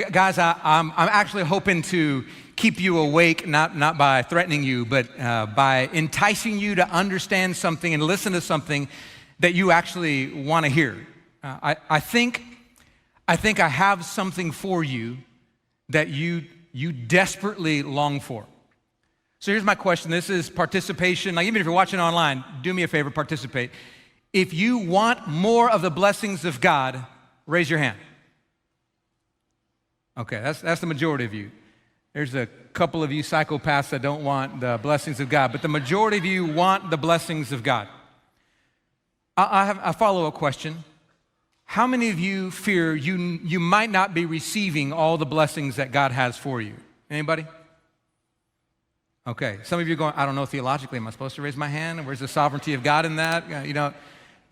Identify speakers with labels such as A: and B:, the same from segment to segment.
A: Guys, I'm actually hoping to keep you awake, not by threatening you, but by enticing you to understand something and listen to something that you actually want to hear. I think I have something for you that you desperately long for. So here's my question. This is participation. Like, even if you're watching online, do me a favor, participate. If you want more of the blessings of God, raise your hand. Okay, that's the majority of you. There's a couple of you psychopaths that don't want the blessings of God, but the majority of you want the blessings of God. I have a follow-up question. How many of you fear you might not be receiving all the blessings that God has for you? Anybody? Okay, some of you are going, I don't know theologically, am I supposed to raise my hand? Where's the sovereignty of God in that?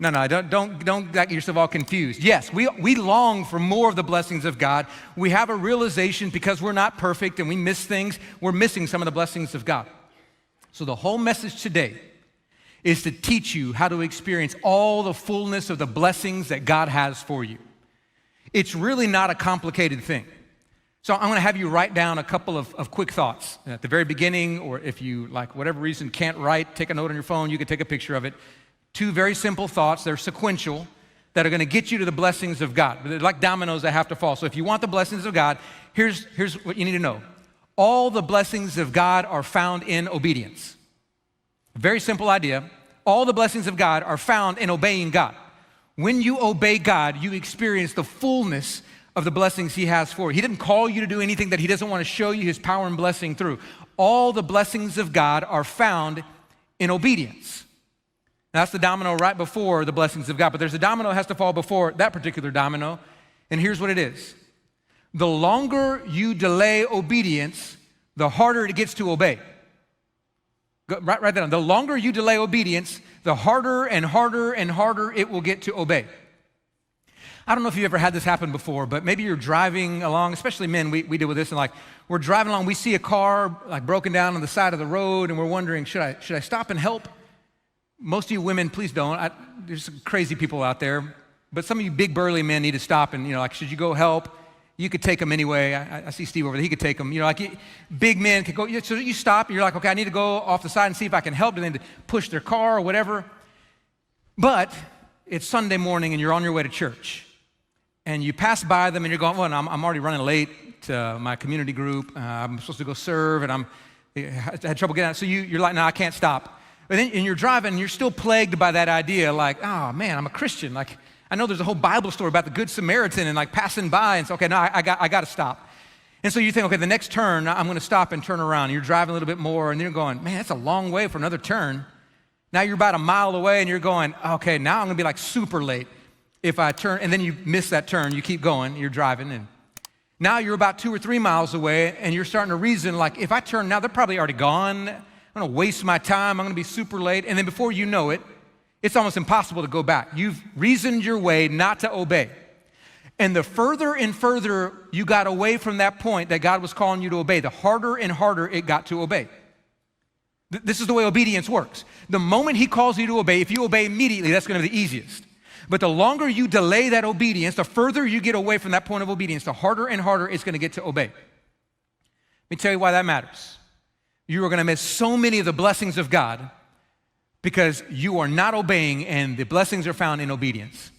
A: No, don't get yourself all confused. Yes, we long for more of the blessings of God. We have a realization because we're not perfect and we miss things, we're missing some of the blessings of God. So the whole message today is to teach you how to experience all the fullness of the blessings that God has for you. It's really not a complicated thing. So I'm going to have you write down a couple of quick thoughts at the very beginning, or if you, like, whatever reason, can't write, take a note on your phone, you can take a picture of it. Two very simple thoughts, they're sequential, that are going to get you to the blessings of God. They're like dominoes that have to fall. So if you want the blessings of God, here's what you need to know. All the blessings of God are found in obedience. Very simple idea. All the blessings of God are found in obeying God. When you obey God, you experience the fullness of the blessings He has for you. He didn't call you to do anything that He doesn't want to show you His power and blessing through. All the blessings of God are found in obedience. Now, that's the domino right before the blessings of God, but there's a domino that has to fall before that particular domino, and here's what it is. The longer you delay obedience, the harder it gets to obey. Write that down. The longer you delay obedience, the harder and harder and harder it will get to obey. I don't know if you've ever had this happen before, but maybe you're driving along, especially men, we deal with this, and like we're driving along, we see a car like broken down on the side of the road, and we're wondering, should I stop and help? Most of you women, please don't. There's some crazy people out there, but some of you big burly men need to stop and, like, should you go help? You could take them anyway. I see Steve over there, he could take them. Big men could go, so you stop, and you're like, okay, I need to go off the side and see if I can help them to push their car or whatever. But it's Sunday morning and you're on your way to church. And you pass by them and you're going, well, I'm already running late to my community group. I'm supposed to go serve and I had trouble getting out. So you're like, no, I can't stop. And you're driving and you're still plagued by that idea, like, oh man, I'm a Christian. Like, I know there's a whole Bible story about the Good Samaritan and like passing by and so, okay, no, I got to stop. And so you think, okay, the next turn, I'm going to stop and turn around. You're driving a little bit more and then you're going, man, that's a long way for another turn. Now you're about a mile away and you're going, okay, now I'm going to be like super late. If I turn, and then you miss that turn, you keep going, you're driving, and now you're about 2 or 3 miles away, and you're starting to reason, like, if I turn now, they're probably already gone. I'm gonna waste my time, I'm gonna be super late, and then before you know it, it's almost impossible to go back. You've reasoned your way not to obey. And the further and further you got away from that point that God was calling you to obey, the harder and harder it got to obey. This is the way obedience works. The moment He calls you to obey, if you obey immediately, that's gonna be the easiest. But the longer you delay that obedience, the further you get away from that point of obedience, the harder and harder it's going to get to obey. Let me tell you why that matters. You are going to miss so many of the blessings of God because you are not obeying, and the blessings are found in obedience.